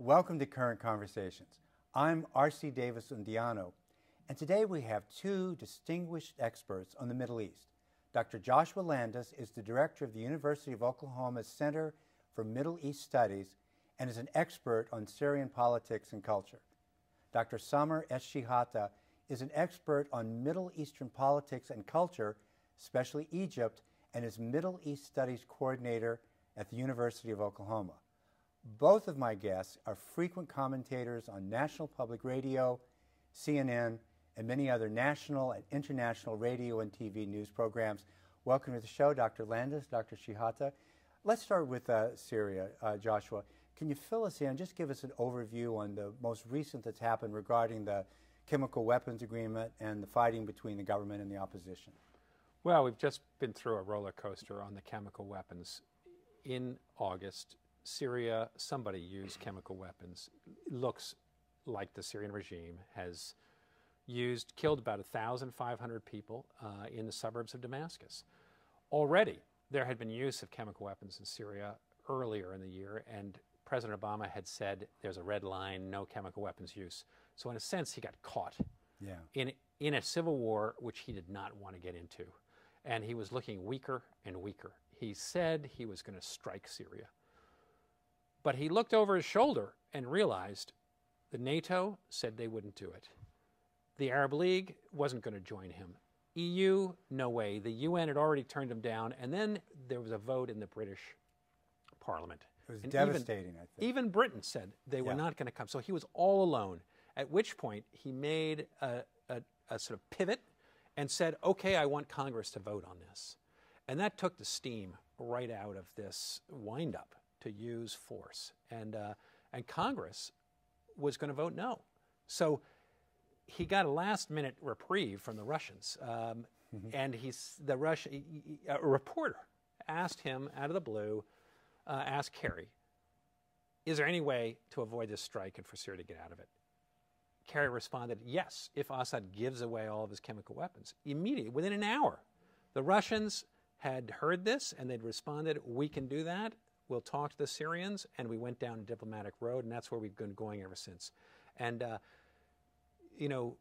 Welcome to Current Conversations. I'm R.C. Davis-Undiano, and today we have two distinguished experts on the Middle East. Dr. Joshua Landis is the director of the University of Oklahoma's Center for Middle East Studies and is an expert on Syrian politics and culture. Dr. Samer Shehata is an expert on Middle Eastern politics and culture, especially Egypt, and is Middle East Studies coordinator at the University of Oklahoma. Both of my guests are frequent commentators on National Public Radio, CNN, and many other national and international radio and TV news programs. Welcome to the show, Dr. Landis, Dr. Shehata. Let's start with Syria. Joshua, can you fill us in, just give us an overview on the most recent that's happened regarding the chemical weapons agreement and the fighting between the government and the opposition? Well, we've just been through a roller coaster on the chemical weapons. In August, Syria, somebody used chemical weapons. It looks like the Syrian regime has killed about 1,500 people in the suburbs of Damascus. Already, there had been use of chemical weapons in Syria earlier in the year, and President Obama had said there's a red line, no chemical weapons use. So in a sense, he got caught in a civil war which he did not want to get into. And he was looking weaker and weaker. He said he was going to strike Syria. But he looked over his shoulder and realized the NATO said they wouldn't do it. The Arab League wasn't going to join him. EU, no way. The UN had already turned him down. And then there was a vote in the British Parliament. It was devastating, I think. Even Britain said they were not going to come. So he was all alone, at which point he made a sort of pivot and said, okay, I want Congress to vote on this. And that took the steam right out of this wind-up to use force. And Congress was going to vote no. So he got a last-minute reprieve from the Russians. And a reporter asked him out of the blue, asked Kerry, is there any way to avoid this strike and for Syria to get out of it? Kerry responded, yes, if Assad gives away all of his chemical weapons. Immediately, within an hour, the Russians had heard this and they'd responded, we can do that. We'll talk to the Syrians. And we went down a diplomatic road, and that's where we've been going ever since. And, you know.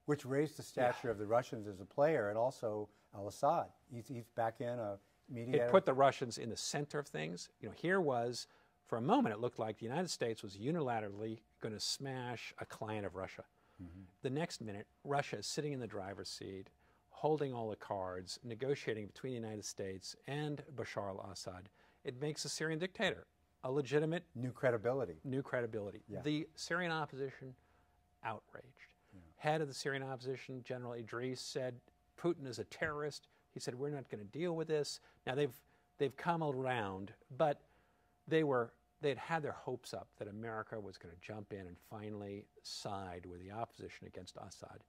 Which raised the stature of the Russians as a player, and also al-Assad. He's back in a mediator. It put the Russians in the center of things. You know, here was, for a moment, it looked like the United States was unilaterally going to smash a client of Russia. The next minute, Russia is sitting in the driver's seat, holding all the cards, negotiating between the United States and Bashar al-Assad. It makes the Syrian dictator a legitimate... New credibility. Yeah. The Syrian opposition, outraged. Head of the Syrian opposition, General Idris, said Putin is a terrorist. He said, we're not going to deal with this. Now, they've come around, but they'd had their hopes up that America was going to jump in and finally side with the opposition against Assad.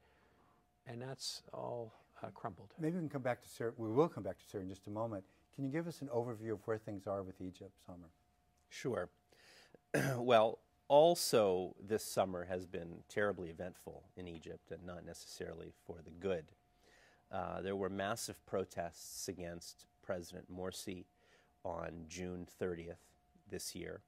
And that's all crumbled. Maybe we can come back to Syria. We will come back to Syria in just a moment. Can you give us an overview of where things are with Egypt, Samer? Sure. Well, also this summer has been terribly eventful in Egypt, and not necessarily for the good. There were massive protests against President Morsi on June 30th this year.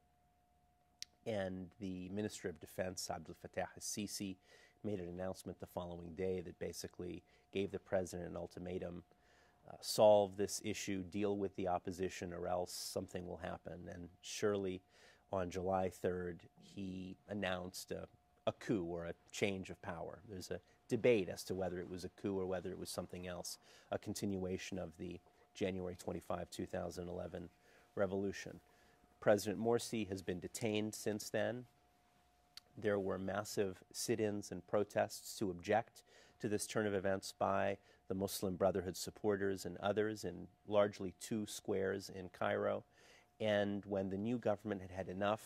And the Minister of Defense, Abdel Fattah al-Sisi, made an announcement the following day that basically gave the president an ultimatum: solve this issue, deal with the opposition, or else something will happen. And surely on July 3rd, he announced a coup or a change of power. There's a debate as to whether it was a coup or whether it was something else, a continuation of the January 25, 2011 revolution. President Morsi has been detained since then. There were massive sit-ins and protests to object to this turn of events by the Muslim Brotherhood supporters and others in largely 2 squares in Cairo. And when the new government had had enough,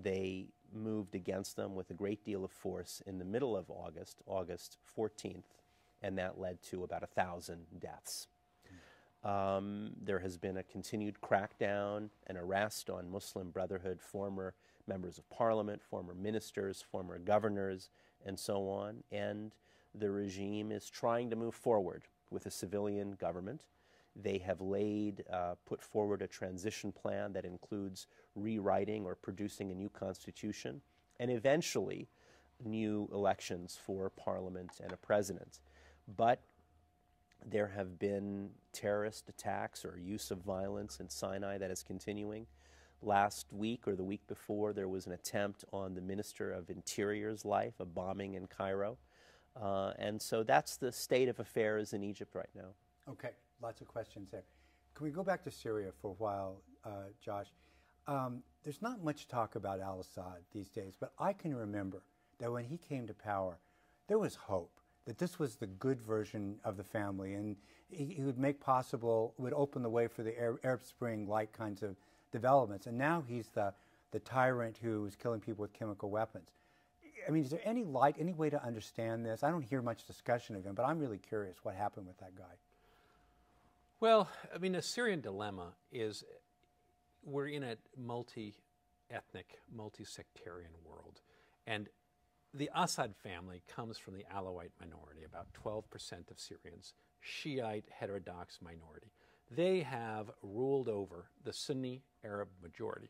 they moved against them with a great deal of force in the middle of August, August 14th, and that led to about 1,000 deaths. There has been a continued crackdown and arrest on Muslim Brotherhood former members of parliament, former ministers, former governors, and so on. And the regime is trying to move forward with a civilian government. They have put forward a transition plan that includes rewriting or producing a new constitution, and eventually new elections for parliament and a president. But there have been terrorist attacks or use of violence in Sinai that is continuing. Last week or the week before, there was an attempt on the Minister of Interior's life, a bombing in Cairo. And so that's the state of affairs in Egypt right now. Okay, lots of questions there. Can we go back to Syria for a while, Josh? There's not much talk about al-Assad these days, but I can remember that when he came to power, there was hope that this was the good version of the family, and he would would open the way for the Arab Spring-like kinds of developments. And now he's the tyrant who is killing people with chemical weapons. I mean, is there any way to understand this? I don't hear much discussion of him, but I'm really curious what happened with that guy. Well, I mean, the Syrian dilemma is we're in a multi-ethnic, multi-sectarian world. And the Assad family comes from the Alawite minority, about 12% of Syrians, Shiite heterodox minority. They have ruled over the Sunni Arab majority,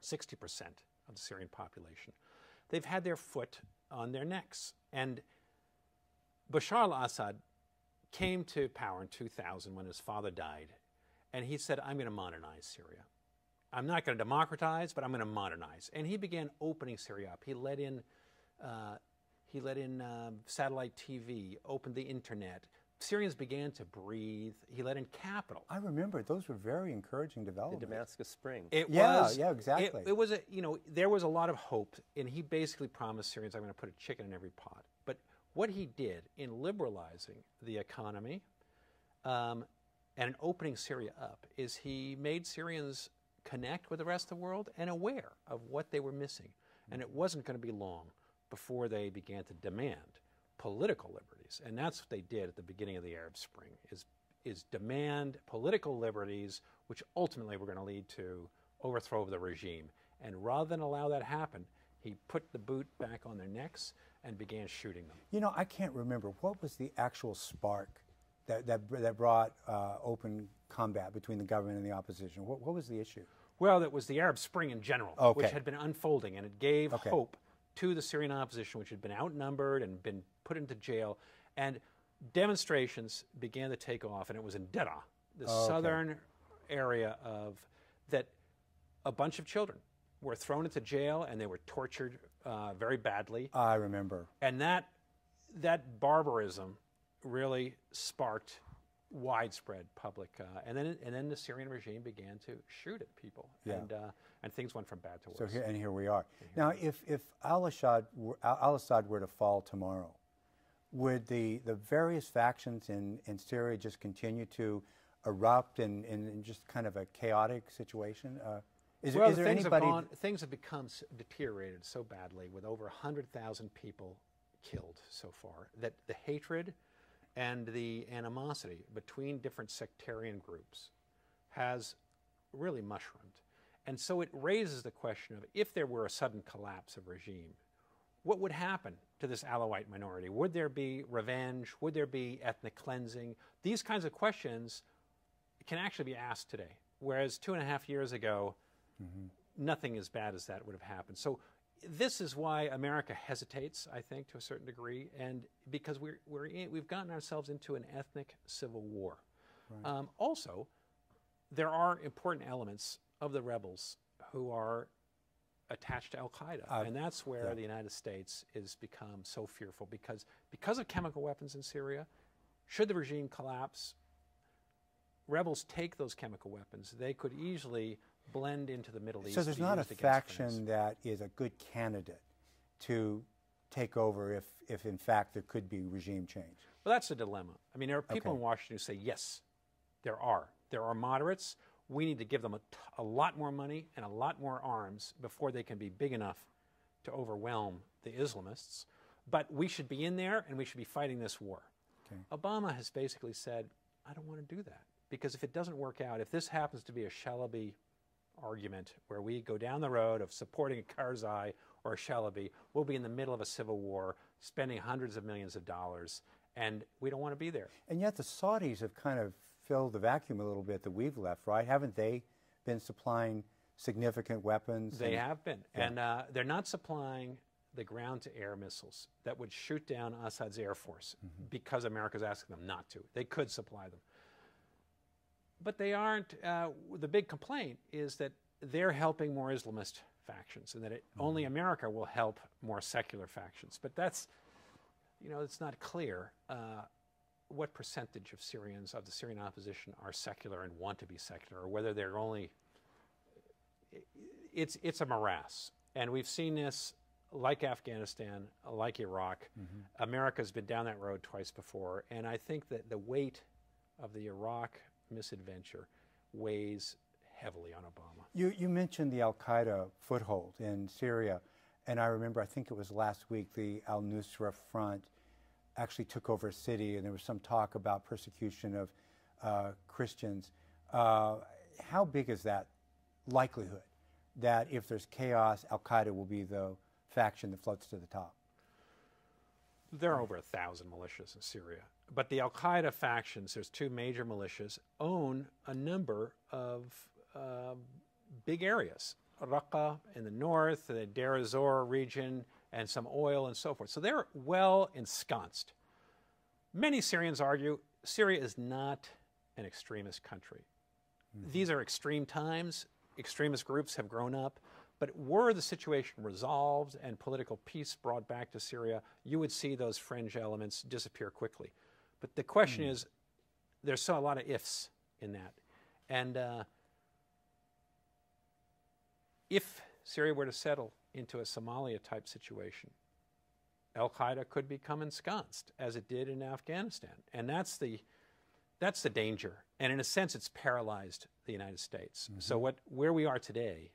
60% of the Syrian population. They've had their foot on their necks. And Bashar al-Assad came to power in 2000 when his father died, and he said, I'm going to modernize Syria. I'm not going to democratize, but I'm going to modernize. And he began opening Syria up. He let in satellite TV, opened the internet. Syrians began to breathe. He let in capital. I remember those were very encouraging developments. The Damascus Spring. Yeah, exactly. It was there was a lot of hope, and he basically promised Syrians, I'm going to put a chicken in every pot. But what he did in liberalizing the economy and opening Syria up is he made Syrians connect with the rest of the world and aware of what they were missing. And it wasn't going to be long before they began to demand political liberties. And that's what they did at the beginning of the Arab Spring, is demand political liberties, which ultimately were going to lead to overthrow of the regime. And rather than allow that happen, he put the boot back on their necks and began shooting them. You know, I can't remember. What was the actual spark that brought open combat between the government and the opposition? What was the issue? Well, it was the Arab Spring in general, okay, which had been unfolding, and it gave hope to the Syrian opposition, which had been outnumbered and been put into jail. And demonstrations began to take off, and it was in Deraa, the southern area of that. A bunch of children were thrown into jail, and they were tortured very badly. I remember. And that barbarism really sparked widespread public, and then the Syrian regime began to shoot at people, and things went from bad to worse. So here we are. Now, if al-Assad were to fall tomorrow, would the various factions in Syria just continue to erupt in just kind of a chaotic situation? Is there anybody? Things have become deteriorated so badly, with over 100,000 people killed so far, that the hatred and the animosity between different sectarian groups has really mushroomed. And so it raises the question of, if there were a sudden collapse of regime, what would happen to this Alawite minority? Would there be revenge? Would there be ethnic cleansing? These kinds of questions can actually be asked today, whereas 2.5 years ago, nothing as bad as that would have happened. So this is why America hesitates, I think, to a certain degree, and because we've gotten ourselves into an ethnic civil war. Right. Also, there are important elements of the rebels who are attached to al-Qaeda, and that's where the United States has become so fearful, because of chemical weapons in Syria. Should the regime collapse, rebels take those chemical weapons, they could easily blend into the Middle East. So there's not a faction that is a good candidate to take over if in fact there could be regime change? Well, that's a dilemma. I mean, there are people in Washington who say, yes, there are. There are moderates. We need to give them a lot more money and a lot more arms before they can be big enough to overwhelm the Islamists. But we should be in there, and we should be fighting this war. Okay. Obama has basically said, I don't want to do that. Because if it doesn't work out, if this happens to be a Shalabi argument where we go down the road of supporting a Karzai or a Shalabi, we'll be in the middle of a civil war, spending hundreds of millions of dollars, and we don't want to be there. And yet the Saudis have kind of fill the vacuum a little bit that we've left, right? Haven't they been supplying significant weapons? They have been. Yeah. And they're not supplying the ground-to-air missiles that would shoot down Assad's air force because America's asking them not to. They could supply them. But they aren't. The big complaint is that they're helping more Islamist factions and that only America will help more secular factions. But that's, it's not clear what percentage of Syrians, of the Syrian opposition, are secular and want to be secular, or whether they're only... It's a morass. And we've seen this like Afghanistan, like Iraq. America's been down that road twice before. And I think that the weight of the Iraq misadventure weighs heavily on Obama. You mentioned the al-Qaeda foothold in Syria. And I remember, I think it was last week, the al-Nusra Front actually took over a city, and there was some talk about persecution of Christians. How big is that likelihood that if there's chaos, al-Qaeda will be the faction that floats to the top? There are over 1,000 militias in Syria. But the al-Qaeda factions, there's two major militias, own a number of big areas. Raqqa in the north, the Deir ez-Zor region, and some oil and so forth. So they're well ensconced. Many Syrians argue Syria is not an extremist country. These are extreme times. Extremist groups have grown up. But were the situation resolved and political peace brought back to Syria, you would see those fringe elements disappear quickly. But the question is, there's a lot of ifs in that. And if Syria were to settle into a Somalia-type situation, al-Qaeda could become ensconced, as it did in Afghanistan. And that's the danger. And in a sense, it's paralyzed the United States. So where we are today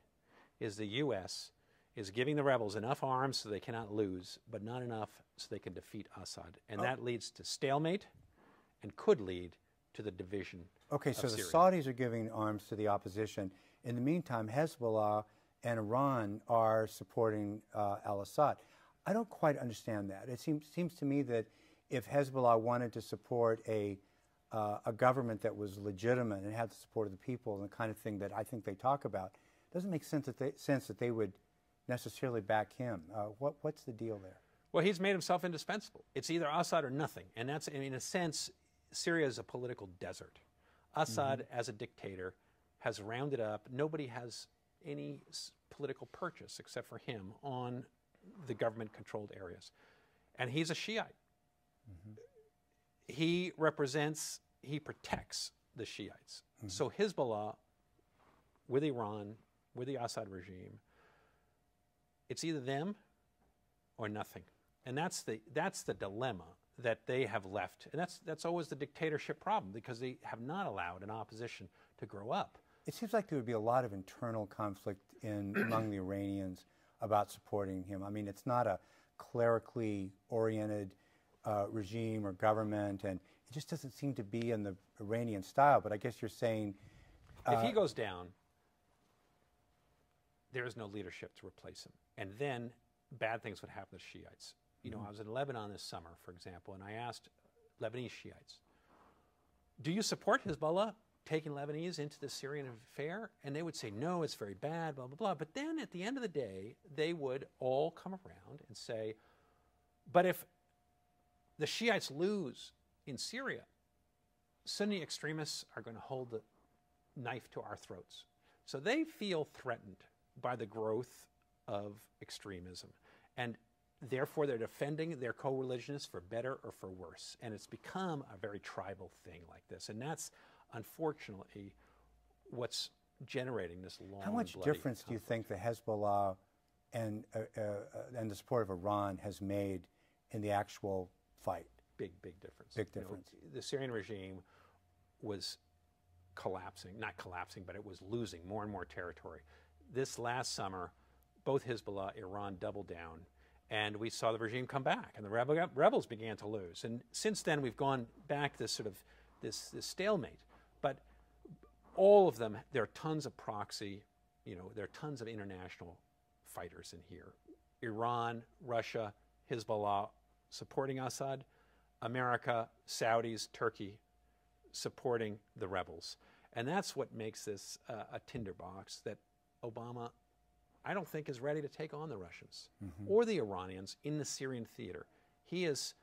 is the U.S. is giving the rebels enough arms so they cannot lose, but not enough so they can defeat Assad. And that leads to stalemate and could lead to the division of so Syria. the Saudis are giving arms to the opposition. In the meantime, Hezbollah and Iran are supporting al-Assad. I don't quite understand that. It seems to me that if Hezbollah wanted to support a government that was legitimate and had the support of the people and the kind of thing that I think they talk about, it doesn't make sense that they would necessarily back him. What's the deal there? Well, he's made himself indispensable. It's either Assad or nothing. And that's, in a sense, Syria is a political desert. Assad, as a dictator, has rounded up. Nobody has any political purchase except for him on the government-controlled areas. And he's a Shiite. He protects the Shiites. So Hezbollah, with Iran, with the Assad regime, it's either them or nothing. And that's the dilemma that they have left. And that's always the dictatorship problem, because they have not allowed an opposition to grow up. It seems like there would be a lot of internal conflict among the Iranians about supporting him. I mean, it's not a clerically oriented regime or government, and it just doesn't seem to be in the Iranian style. But I guess you're saying... if he goes down, there is no leadership to replace him. And then bad things would happen to Shiites. I was in Lebanon this summer, for example, and I asked Lebanese Shiites, do you support Hezbollah taking Lebanese into the Syrian affair? And they would say, no, it's very bad, blah, blah, blah. But then at the end of the day, they would all come around and say, but if the Shiites lose in Syria, Sunni extremists are going to hold the knife to our throats. So they feel threatened by the growth of extremism. And therefore, they're defending their co-religionists for better or for worse. And it's become a very tribal thing like this. And that's, unfortunately, what's generating this long, How much bloody difference do you conflict. think the Hezbollah and the support of Iran has made in the actual fight? Big difference. Big difference. The Syrian regime was collapsing, not collapsing, but it was losing more and more territory. This last summer, both Hezbollah, Iran doubled down, and we saw the regime come back, and the rebels began to lose. And since then, we've gone back to sort of this stalemate. But all of them, there are tons of proxy, there are tons of international fighters in here. Iran, Russia, Hezbollah supporting Assad, America, Saudis, Turkey, supporting the rebels. And that's what makes this a tinderbox that Obama, I don't think, is ready to take on the Russians or the Iranians in the Syrian theater. He's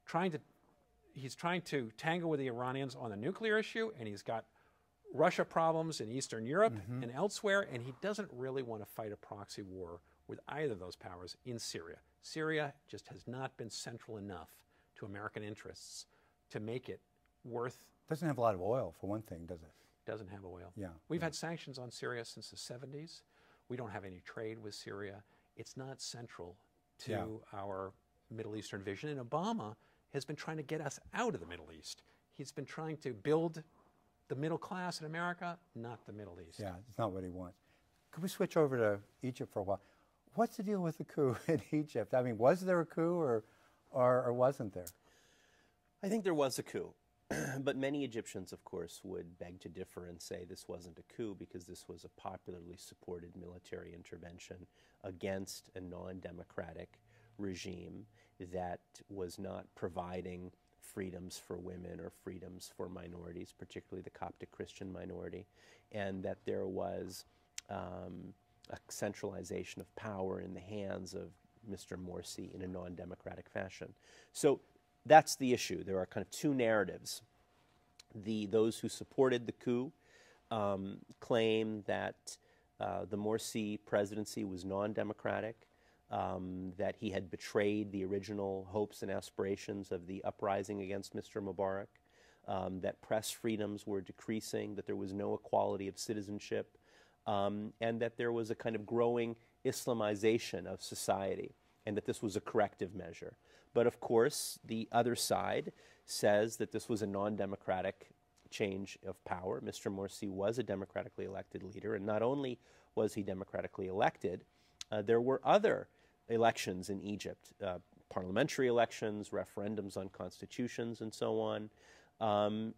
trying to tangle with the Iranians on the nuclear issue, and he's got Russia problems in Eastern Europe and elsewhere, and he doesn't really want to fight a proxy war with either of those powers in Syria. Syria just has not been central enough to American interests to make it worth. Doesn't have a lot of oil, for one thing, does it? Doesn't have oil. Yeah. We've had sanctions on Syria since the 70s. We don't have any trade with Syria. It's not central to our Middle Eastern vision, and Obama has been trying to get us out of the Middle East. He's been trying to build the middle class in America, not the Middle East. Yeah, it's not what he wants. Could we switch over to Egypt for a while? What's the deal with the coup in Egypt? I mean, was there a coup or wasn't there? I think there was a coup. But many Egyptians, of course, would beg to differ and say this wasn't a coup because this was a popularly supported military intervention against a non-democratic regime that was not providing freedoms for women or freedoms for minorities, particularly the Coptic Christian minority, and that there was a centralization of power in the hands of Mr. Morsi in a non-democratic fashion. So that's the issue. There are kind of two narratives. Those who supported the coup claim that the Morsi presidency was non-democratic, that he had betrayed the original hopes and aspirations of the uprising against Mr. Mubarak, that press freedoms were decreasing, that there was no equality of citizenship, and that there was a kind of growing Islamization of society, and that this was a corrective measure. But of course, the other side says that this was a non-democratic change of power. Mr. Morsi was a democratically elected leader, and not only was he democratically elected, there were other elections in Egypt, parliamentary elections, referendums on constitutions, and so on,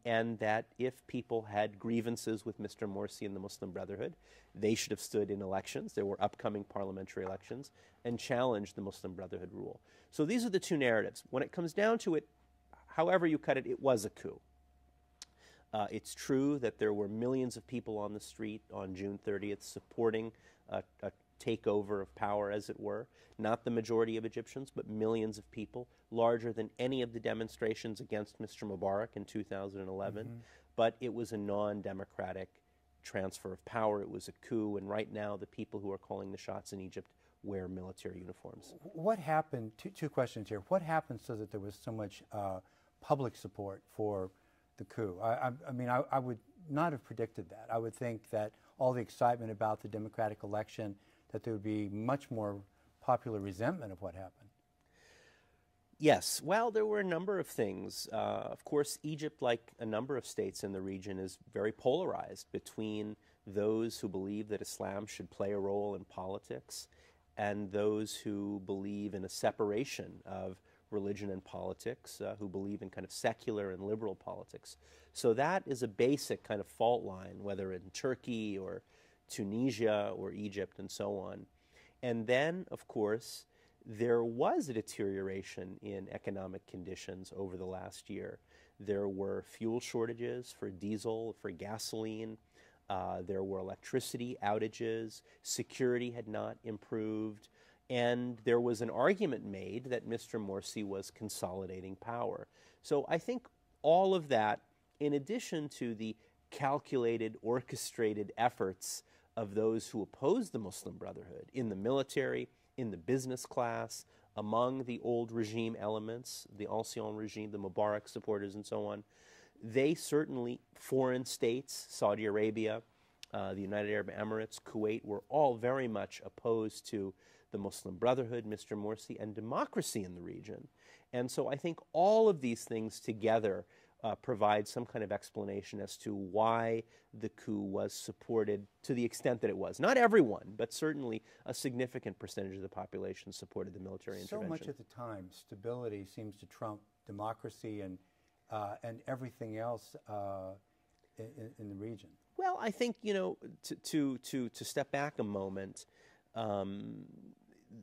and that if people had grievances with Mr. Morsi and the Muslim Brotherhood, they should have stood in elections. There were upcoming parliamentary elections, and challenged the Muslim Brotherhood rule. So these are the two narratives. When it comes down to it, however you cut it, it was a coup. It's true that there were millions of people on the street on June 30th supporting a takeover of power, as it were. Not the majority of Egyptians, but millions of people, larger than any of the demonstrations against Mr. Mubarak in 2011. But it was a non-democratic transfer of power. It was a coup, and right now the people who are calling the shots in Egypt wear military uniforms. What happened, two questions here. What happened so that there was so much public support for the coup? I mean, I would not have predicted that. I would think that all the excitement about the democratic election, that there would be much more popular resentment of what happened. Yes, well, there were a number of things. Of course, Egypt, like a number of states in the region, is very polarized between those who believe that Islam should play a role in politics and those who believe in a separation of religion and politics, who believe in kind of secular and liberal politics. So that is a basic kind of fault line, whether in Turkey or Tunisia or Egypt and so on. And then, of course, there was a deterioration in economic conditions over the last year. There were fuel shortages for diesel, for gasoline. There were electricity outages. Security had not improved. And there was an argument made that Mr. Morsi was consolidating power. So I think all of that, in addition to the calculated, orchestrated efforts of those who oppose the Muslim Brotherhood in the military, in the business class, among the old regime elements, the ancien regime, the Mubarak supporters and so on, they certainly, foreign states, Saudi Arabia, the United Arab Emirates, Kuwait, were all very much opposed to the Muslim Brotherhood, Mr. Morsi, and democracy in the region. And so I think all of these things together provide some kind of explanation as to why the coup was supported to the extent that it was. Not everyone, but certainly a significant percentage of the population supported the military intervention. So much at the time, stability seems to trump democracy and everything else in the region. Well, I think, you know, to step back a moment,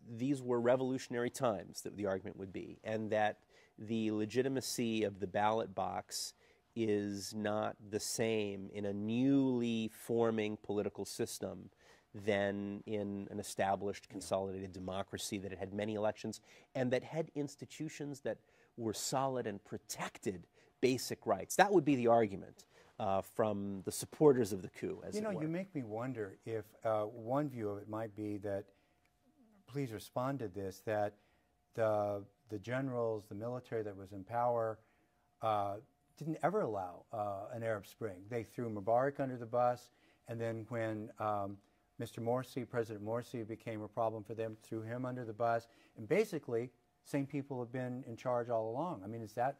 these were revolutionary times, that the argument would be, and that the legitimacy of the ballot box is not the same in a newly forming political system than in an established consolidated democracy that had many elections and that had institutions that were solid and protected basic rights. That would be the argument from the supporters of the coup, as it were. You make me wonder if one view of it might be that, please respond to this, that the generals, the military that was in power, didn't ever allow an Arab Spring. They threw Mubarak under the bus, and then when Mr. Morsi, President Morsi, became a problem for them, threw him under the bus, and basically, same people have been in charge all along. I mean, is that...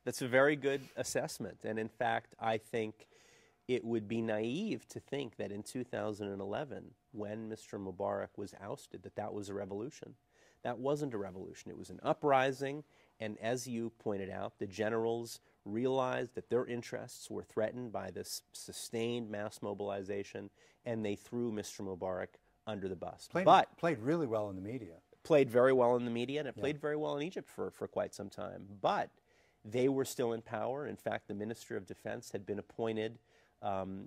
That's a very good assessment, and in fact, I think it would be naive to think that in 2011, when Mr. Mubarak was ousted, that was a revolution. That wasn't a revolution. It was an uprising, and as you pointed out, the generals realized that their interests were threatened by this sustained mass mobilization, and they threw Mr. Mubarak under the bus. Played really well in the media. Played very well in the media, and it played very well in Egypt for quite some time. But they were still in power. In fact, the Minister of Defense had been appointed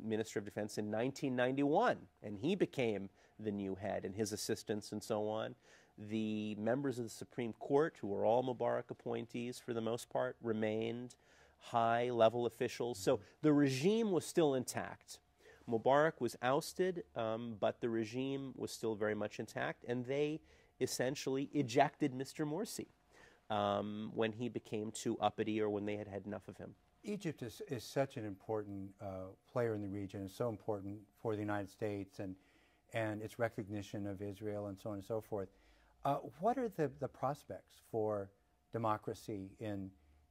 Minister of Defense in 1991, and he became the new head, and his assistants and so on. The members of the Supreme Court, who were all Mubarak appointees for the most part, remained high-level officials. So the regime was still intact. Mubarak was ousted, but the regime was still very much intact, and they essentially ejected Mr. Morsi when he became too uppity or when they had had enough of him. Egypt is such an important player in the region. It's so important for the United States and its recognition of Israel and so on and so forth. What are the prospects for democracy in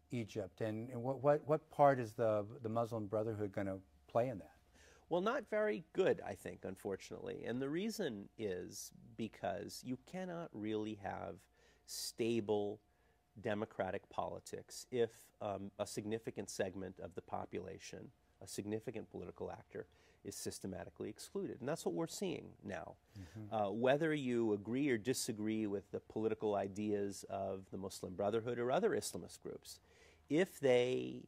Egypt, and what part is the Muslim Brotherhood going to play in that? Well, not very good, I think, unfortunately. And the reason is because you cannot really have stable democratic politics if a significant segment of the population, a significant political actor, is systematically excluded. And that's what we're seeing now. Mm-hmm. Whether you agree or disagree with the political ideas of the Muslim Brotherhood or other Islamist groups, if they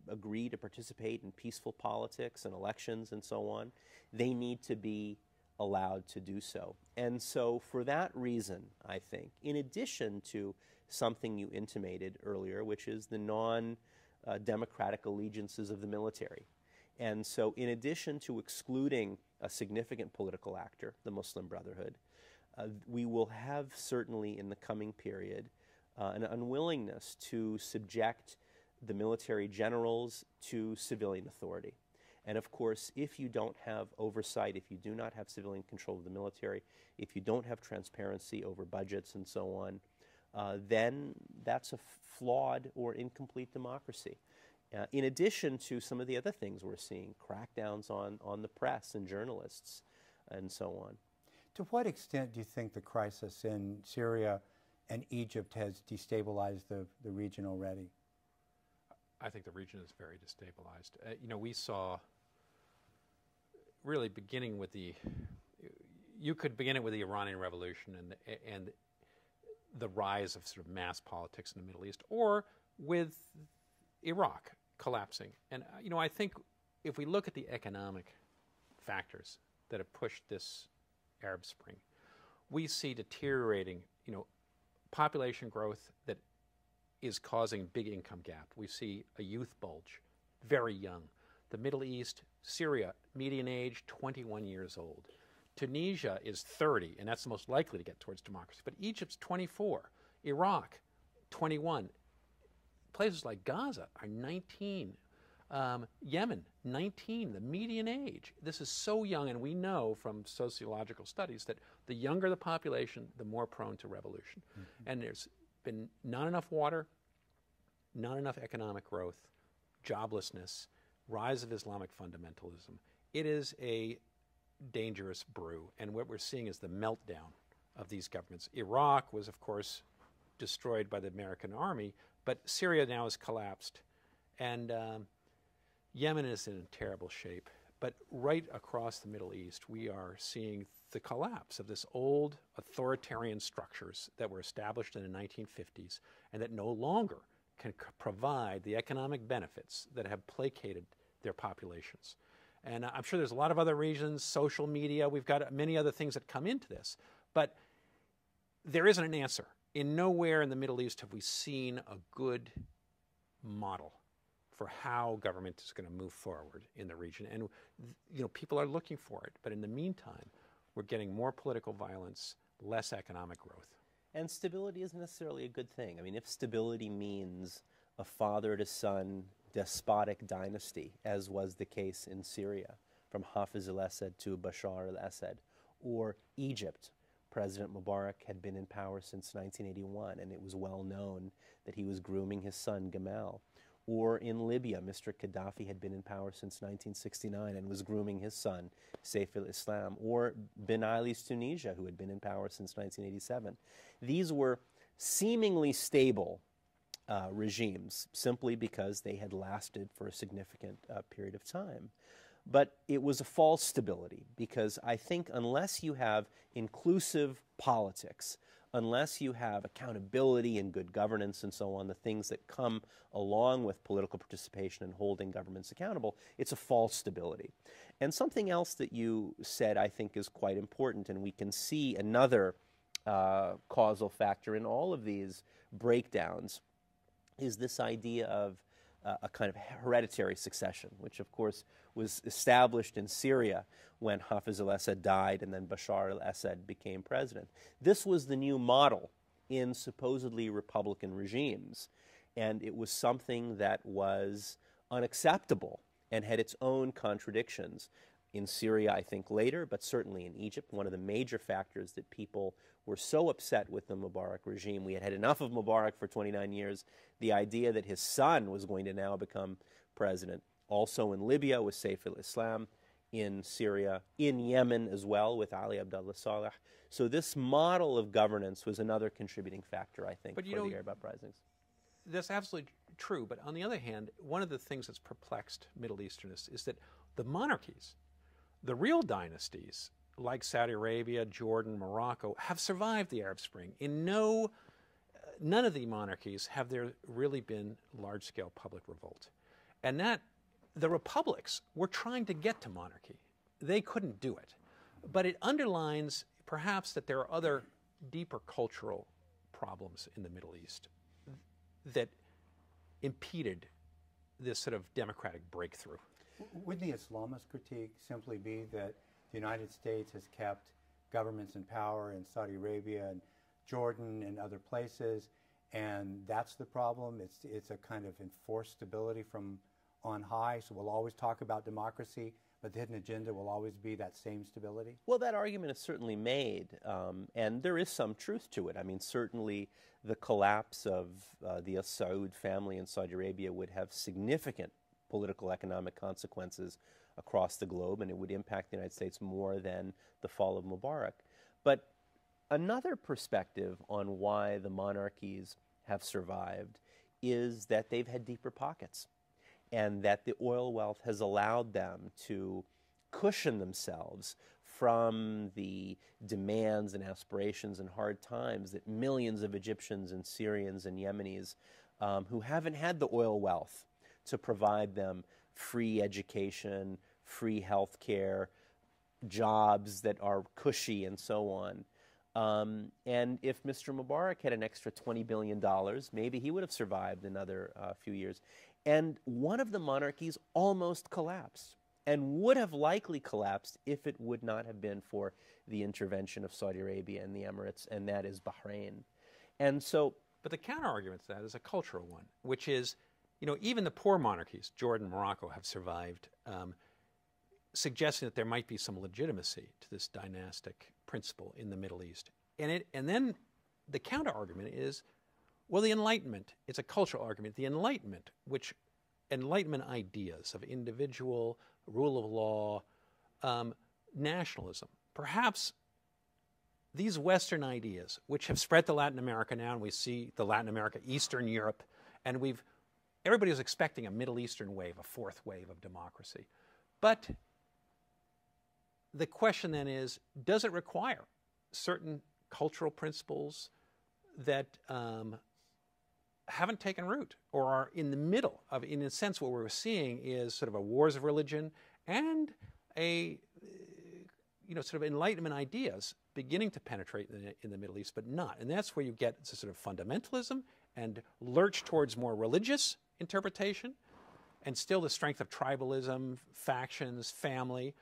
agree to participate in peaceful politics and elections and so on, they need to be allowed to do so. And so for that reason, I think, in addition to something you intimated earlier, which is the non-democratic allegiances of the military. And so in addition to excluding a significant political actor, the Muslim Brotherhood, we will have certainly in the coming period an unwillingness to subject the military generals to civilian authority. And of course, if you don't have oversight, if you do not have civilian control of the military, if you don't have transparency over budgets and so on, then that's a flawed or incomplete democracy. In addition to some of the other things we're seeing, crackdowns on the press and journalists and so on. To what extent do you think the crisis in Syria and Egypt has destabilized the region already? I think the region is very destabilized. We saw really beginning with you could begin it with the Iranian Revolution and the rise of sort of mass politics in the Middle East, or with Iraq collapsing. And, I think if we look at the economic factors that have pushed this Arab Spring, we see deteriorating, population growth that is causing big income gap. We see a youth bulge, very young. The Middle East, Syria, median age 21 years old. Tunisia is 30, and that's the most likely to get towards democracy. But Egypt's 24, Iraq, 21. Places like Gaza are 19. Yemen, 19, the median age. This is so young, and we know from sociological studies that the younger the population, the more prone to revolution. Mm-hmm. And there's been not enough water, not enough economic growth, joblessness, rise of Islamic fundamentalism. It is a dangerous brew, and what we're seeing is the meltdown of these governments. Iraq was, of course, destroyed by the American army, but Syria now has collapsed, and Yemen is in terrible shape. But right across the Middle East, we are seeing the collapse of this old authoritarian structures that were established in the 1950s and that no longer can provide the economic benefits that have placated their populations. And I'm sure there's a lot of other reasons, social media, we've got many other things that come into this. But there isn't an answer. In nowhere in the Middle East have we seen a good model for how government is going to move forward in the region. And people are looking for it. But in the meantime, we're getting more political violence, less economic growth. And stability isn't necessarily a good thing. I mean, if stability means a father-to-son despotic dynasty, as was the case in Syria, from Hafiz al-Assad to Bashar al-Assad, or Egypt, President Mubarak had been in power since 1981, and it was well known that he was grooming his son, Gamal. Or in Libya, Mr. Gaddafi had been in power since 1969 and was grooming his son, Saif al-Islam. Or Ben Ali's Tunisia, who had been in power since 1987. These were seemingly stable regimes simply because they had lasted for a significant period of time. But it was a false stability because I think unless you have inclusive politics, unless you have accountability and good governance and so on, the things that come along with political participation and holding governments accountable, it's a false stability. And something else that you said I think is quite important, and we can see another causal factor in all of these breakdowns, is this idea of a kind of hereditary succession, which of course was established in Syria when Hafiz al-Assad died and then Bashar al-Assad became president. This was the new model in supposedly Republican regimes, and it was something that was unacceptable and had its own contradictions. In Syria, I think later, but certainly in Egypt, one of the major factors that people were so upset with the Mubarak regime. We had had enough of Mubarak for 29 years. The idea that his son was going to now become president. Also in Libya with Saif al-Islam, in Syria, in Yemen as well with Ali Abdullah Saleh. So this model of governance was another contributing factor, I think, for the Arab uprisings. That's absolutely true. But on the other hand, one of the things that's perplexed Middle Easternists is that the monarchies, the real dynasties, like Saudi Arabia, Jordan, Morocco, have survived the Arab Spring. None of the monarchies have there really been large-scale public revolt. And that the republics were trying to get to monarchy. They couldn't do it. But it underlines perhaps that there are other deeper cultural problems in the Middle East that impeded this sort of democratic breakthrough. Wouldn't the Islamist critique simply be that the United States has kept governments in power in Saudi Arabia and Jordan and other places, and that's the problem? It's a kind of enforced stability from on high, so we'll always talk about democracy, but the hidden agenda will always be that same stability? Well, that argument is certainly made, and there is some truth to it. I mean, certainly the collapse of the Saud family in Saudi Arabia would have significant political economic consequences across the globe, and it would impact the United States more than the fall of Mubarak. But another perspective on why the monarchies have survived is that they've had deeper pockets, and that the oil wealth has allowed them to cushion themselves from the demands and aspirations and hard times that millions of Egyptians and Syrians and Yemenis who haven't had the oil wealth to provide them free education, free health care, jobs that are cushy, and so on. And if Mr. Mubarak had an extra $20 billion, maybe he would have survived another few years. And one of the monarchies almost collapsed, and would have likely collapsed if it would not have been for the intervention of Saudi Arabia and the Emirates, and that is Bahrain. And so, but the counter-argument to that is a cultural one, which is, even the poor monarchies, Jordan, Morocco, have survived, suggesting that there might be some legitimacy to this dynastic principle in the Middle East. And then the counter-argument is, well, the Enlightenment, it's a cultural argument. The Enlightenment, which Enlightenment ideas of individual, rule of law, nationalism, perhaps these Western ideas, which have spread to Latin America now, and we see the Latin America, Eastern Europe, and everybody is expecting a Middle Eastern wave, a fourth wave of democracy. But the question then is, does it require certain cultural principles that haven't taken root or are in the middle of, in a sense, what we're seeing is sort of a wars of religion and a, sort of Enlightenment ideas beginning to penetrate in the Middle East, but not. And that's where you get sort of fundamentalism and lurch towards more religious interpretation, and still the strength of tribalism, factions, family,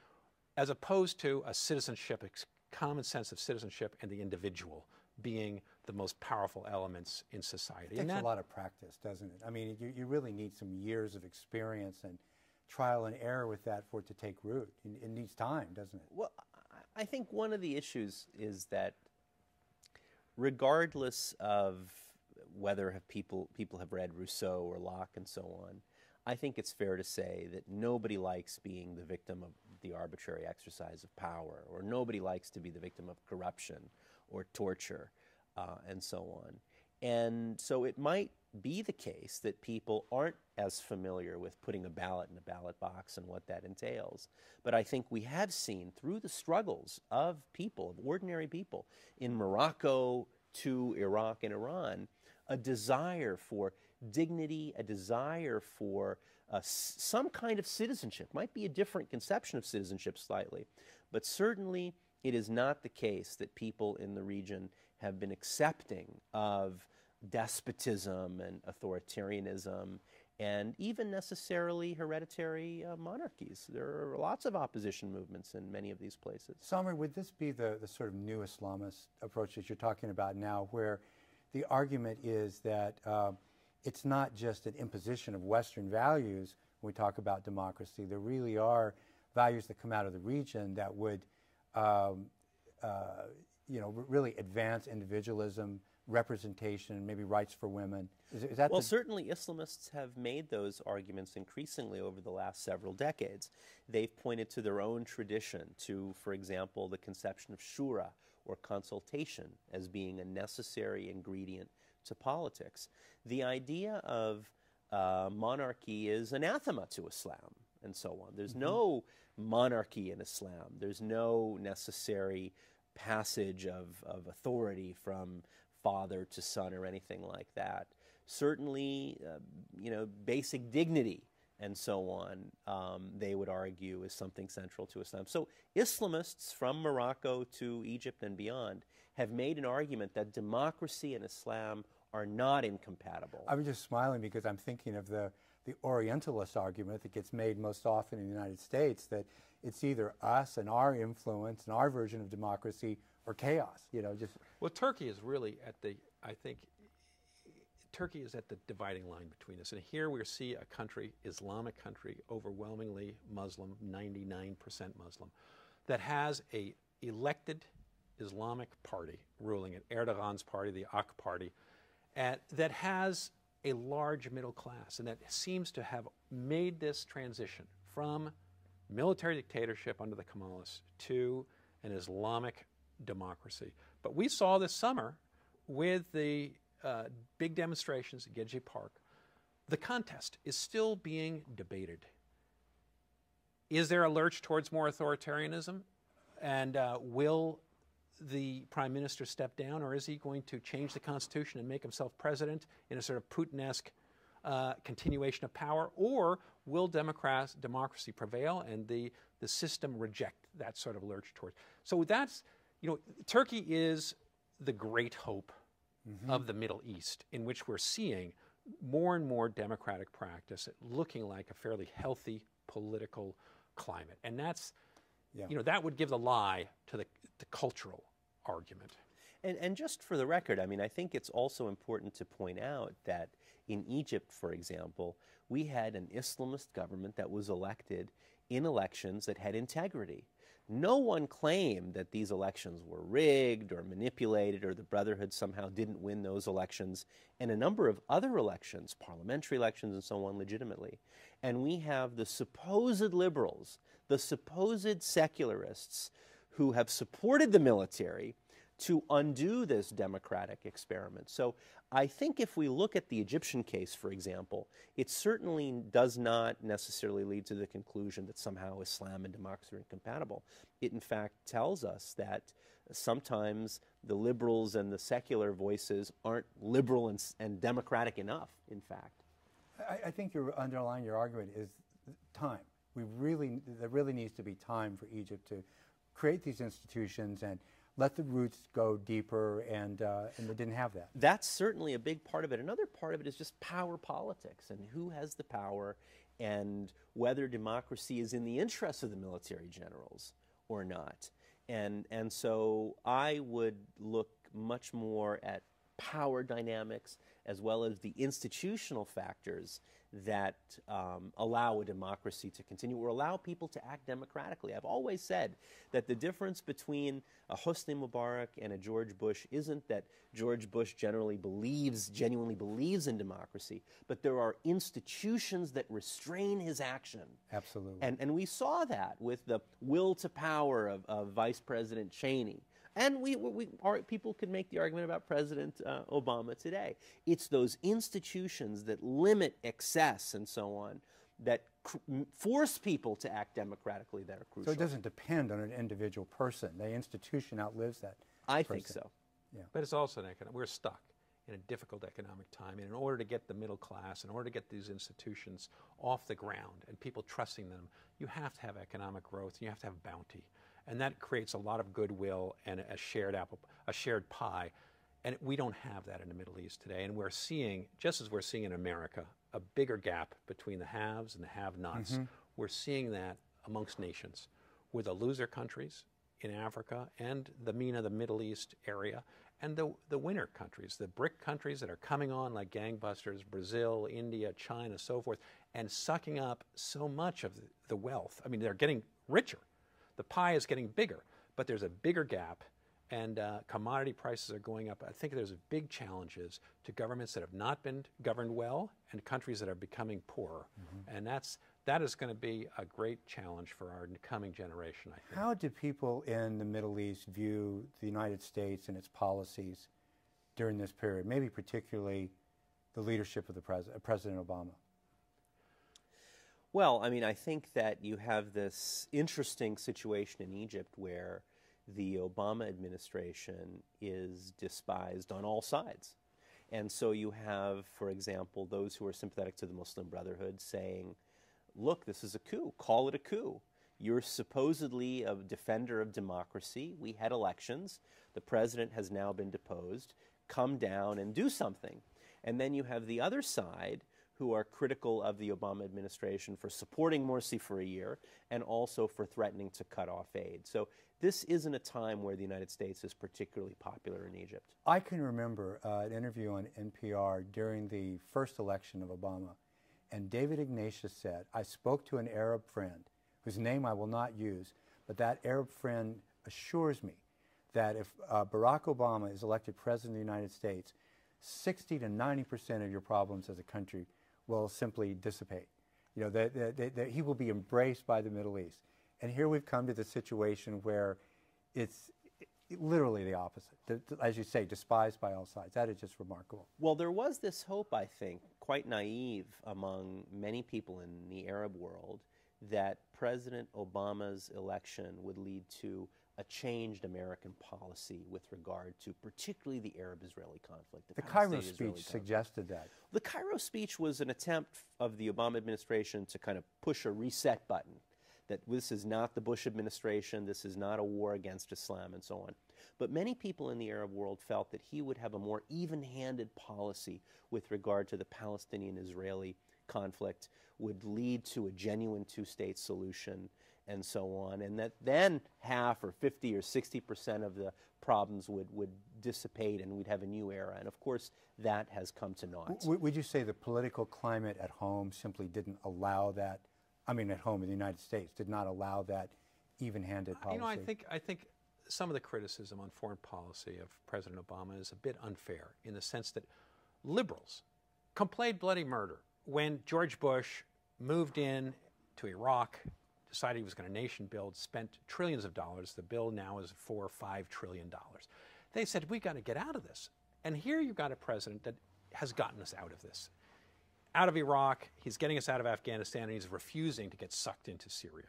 as opposed to a citizenship, common sense of citizenship and the individual being the most powerful elements in society. It takes a lot of practice, doesn't it? I mean, you really need some years of experience and trial and error with that for it to take root. It needs time, doesn't it? Well, I think one of the issues is that regardless of whether people have read Rousseau or Locke and so on, I think it's fair to say that nobody likes being the victim of the arbitrary exercise of power, or nobody likes to be the victim of corruption or torture, and so on. And so it might be the case that people aren't as familiar with putting a ballot in a ballot box and what that entails. But I think we have seen through the struggles of people, of ordinary people, in Morocco to Iraq and Iran, a desire for dignity, a desire for some kind of citizenship. Might be a different conception of citizenship slightly, but certainly it is not the case that people in the region have been accepting of despotism and authoritarianism and even necessarily hereditary monarchies. There are lots of opposition movements in many of these places. Samir, would this be the sort of new Islamist approach that you're talking about now, where the argument is that it's not just an imposition of Western values when we talk about democracy? There really are values that come out of the region that would really advance individualism, representation, maybe rights for women. Is that well, certainly Islamists have made those arguments increasingly over the last several decades. They've pointed to their own tradition, to, for example, the conception of shura, or consultation, as being a necessary ingredient to politics. The idea of monarchy is anathema to Islam, and so on. There's no monarchy in Islam. There's no necessary passage of authority from father to son or anything like that. Certainly, basic dignity and so on, they would argue, is something central to Islam. So Islamists from Morocco to Egypt and beyond have made an argument that democracy and Islam are not incompatible. I'm just smiling because I'm thinking of the Orientalist argument that gets made most often in the United States, that it's either us and our influence and our version of democracy or chaos, Well, Turkey is really at the, I think, Turkey is at the dividing line between us. And here we see a country, Islamic country, overwhelmingly Muslim, 99% Muslim, that has a elected Islamic party ruling it, Erdogan's party, the AK party, that has a large middle class, and that seems to have made this transition from military dictatorship under the Kemalists to an Islamic democracy. But we saw this summer with the big demonstrations at Gezi Park. The contest is still being debated. Is there a lurch towards more authoritarianism? And will the prime minister step down, or is he going to change the constitution and make himself president in a sort of Putin-esque continuation of power? Or will democracy prevail and the system reject that sort of lurch towards? So that's, Turkey is the great hope of the Middle East, in which we're seeing more and more democratic practice looking like a fairly healthy political climate. And that's, that would give the lie to the cultural argument. And just for the record, I think it's also important to point out that in Egypt, for example, we had an Islamist government that was elected in elections that had integrity. No one claimed that these elections were rigged or manipulated, or the Brotherhood somehow didn't win those elections, and a number of other elections, parliamentary elections and so on, legitimately. And we have the supposed liberals, the supposed secularists, who have supported the military to undo this democratic experiment. So I think if we look at the Egyptian case, for example, it certainly does not necessarily lead to the conclusion that somehow Islam and democracy are incompatible. It in fact tells us that sometimes the liberals and the secular voices aren't liberal and democratic enough, in fact. I think you're underlying your argument is time. There really needs to be time for Egypt to create these institutions and let the roots go deeper, and they didn't have that. That's certainly a big part of it. Another part of it is just power politics and who has the power and whether democracy is in the interests of the military generals or not. And so I would look much more at power dynamics as well as the institutional factors that allow a democracy to continue or allow people to act democratically. I've always said that the difference between a Hosni Mubarak and a George Bush isn't that George Bush genuinely believes in democracy, but there are institutions that restrain his action. Absolutely. And we saw that with the will to power of Vice President Cheney. And people could make the argument about President Obama today. It's those institutions that limit excess and so on that force people to act democratically that are crucial. So it doesn't depend on an individual person. The institution outlives that I think so. Yeah. But it's also we're stuck in a difficult economic time. And in order to get the middle class, in order to get these institutions off the ground and people trusting them, you have to have economic growth, and you have to have bounty. And that creates a lot of goodwill and a shared pie. And we don't have that in the Middle East today. And we're seeing, just as we're seeing in America, a bigger gap between the haves and the have-nots. We're seeing that amongst nations, with the loser countries in Africa and the MENA, the Middle East area, and the winner countries, the BRIC countries that are coming on like gangbusters, Brazil, India, China, so forth, and sucking up so much of the wealth. I mean, they're getting richer. The pie is getting bigger, but there's a bigger gap, and commodity prices are going up. I think there's big challenges to governments that have not been governed well and countries that are becoming poorer. And that is going to be a great challenge for our coming generation, I think. How do people in the Middle East view the United States and its policies during this period, maybe particularly the leadership of President Obama? Well, I mean, I think that you have this interesting situation in Egypt where the Obama administration is despised on all sides. And so you have, for example, those who are sympathetic to the Muslim Brotherhood saying, look, this is a coup. Call it a coup. You're supposedly a defender of democracy. We had elections. The president has now been deposed. Come down and do something. And then you have the other side who are critical of the Obama administration for supporting Morsi for a year and also for threatening to cut off aid. So this isn't a time where the United States is particularly popular in Egypt. I can remember an interview on NPR during the first election of Obama, and David Ignatius said, I spoke to an Arab friend, whose name I will not use, but that Arab friend assures me that if Barack Obama is elected president of the United States, 60 to 90% of your problems as a country will simply dissipate. You know, that he will be embraced by the Middle East. And here we've come to the situation where it's literally the opposite. As you say, despised by all sides. That is just remarkable. Well, there was this hope, I think, quite naive among many people in the Arab world, that President Obama's election would lead to a changed American policy with regard to particularly the Arab-Israeli conflict. The Cairo speech suggested that. The Cairo speech was an attempt of the Obama administration to kind of push a reset button, that this is not the Bush administration, this is not a war against Islam, and so on. But many people in the Arab world felt that he would have a more even-handed policy with regard to the Palestinian-Israeli conflict, would lead to a genuine two-state solution, and so on, and that then half or 50 or 60% of the problems would dissipate and we'd have a new era. And of course, that has come to naught. Would you say the political climate at home simply didn't allow that? I mean, at home in the United States, did not allow that even-handed policy? You know, I think some of the criticism on foreign policy of President Obama is a bit unfair in the sense that liberals complayed bloody murder when George Bush moved in to Iraq, decided he was going to nation build, spent trillions of dollars. The bill now is $4 or $5 trillion. They said, we've got to get out of this. And here you've got a president that has gotten us out of this. Out of Iraq, he's getting us out of Afghanistan, and he's refusing to get sucked into Syria.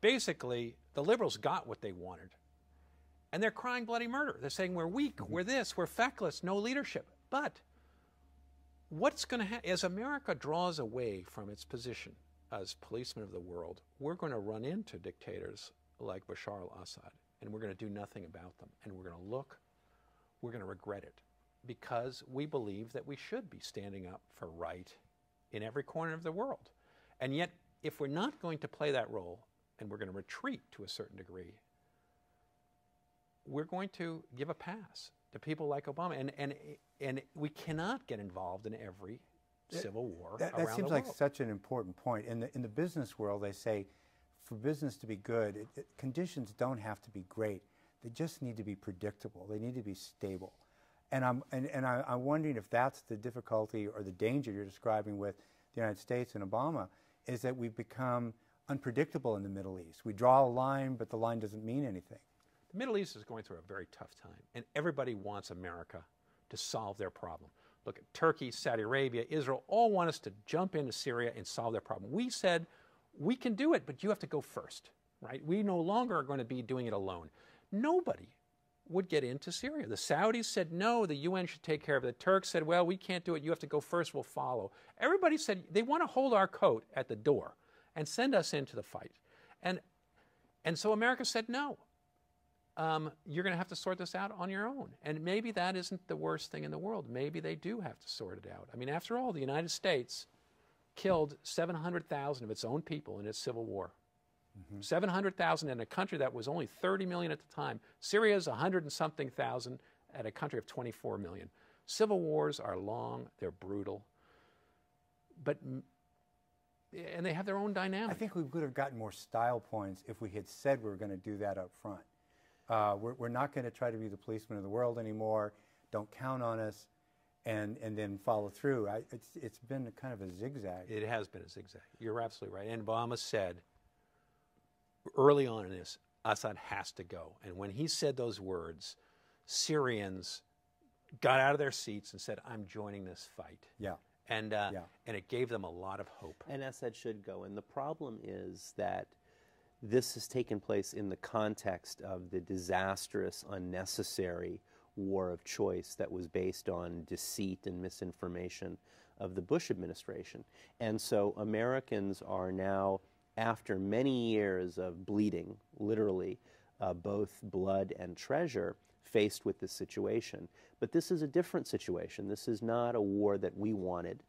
Basically, the liberals got what they wanted. And they're crying bloody murder. They're saying we're weak, we're this, we're feckless, no leadership. But what's going to happen as America draws away from its position as policeman of the world? We're going to run into dictators like Bashar al-Assad, and we're going to do nothing about them. And we're going to look, we're going to regret it, because we believe that we should be standing up for right in every corner of the world. And yet, if we're not going to play that role, and we're going to retreat to a certain degree, we're going to give a pass to people like Obama. And we cannot get involved in every civil war around the world. That seems like such an important point. In the business world, they say for business to be good, conditions don't have to be great. They just need to be predictable. They need to be stable. And I'm wondering if that's the difficulty or the danger you're describing with the United States and Obama, is that we've become unpredictable in the Middle East. We draw a line, but the line doesn't mean anything. The Middle East is going through a very tough time, and everybody wants America to solve their problem. Look at Turkey, Saudi Arabia, Israel, all want us to jump into Syria and solve their problem. We said, we can do it, but you have to go first, right? We no longer are going to be doing it alone. Nobody would get into Syria. The Saudis said, no, the UN should take care of it. The Turks said, well, we can't do it. You have to go first, we'll follow. Everybody said they want to hold our coat at the door and send us into the fight. And so America said, no. You're going to have to sort this out on your own. And maybe that isn't the worst thing in the world. Maybe they do have to sort it out. I mean, after all, the United States killed 700,000 of its own people in its civil war. 700,000 in a country that was only 30 million at the time. Syria's 100 and something thousand at a country of 24 million. Civil wars are long, they're brutal, and they have their own dynamic. I think we would have gotten more style points if we had said we were going to do that up front. We're not going to try to be the policeman of the world anymore. Don't count on us, and then follow through. It's been kind of a zigzag. It has been a zigzag. You're absolutely right. And Obama said early on in this, Assad has to go. And when he said those words, Syrians got out of their seats and said, I'm joining this fight. Yeah. And it gave them a lot of hope. And Assad should go. And the problem is that this has taken place in the context of the disastrous, unnecessary war of choice that was based on deceit and misinformation of the Bush administration. And so Americans are now, after many years of bleeding, literally, both blood and treasure, faced with this situation. But this is a different situation. This is not a war that we wanted.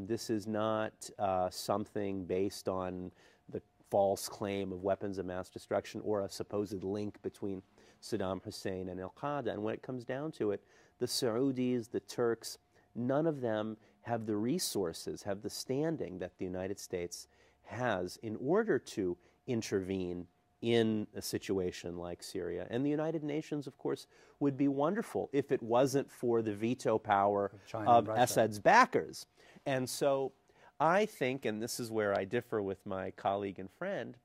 This is not something based on the false claim of weapons of mass destruction or a supposed link between Saddam Hussein and al-Qaeda. And when it comes down to it, the Saudis, the Turks, none of them have the resources, have the standing that the United States has in order to intervene in a situation like Syria. And the United Nations, of course, would be wonderful if it wasn't for the veto power of Assad's backers. And so I think, and this is where I differ with my colleague and friend,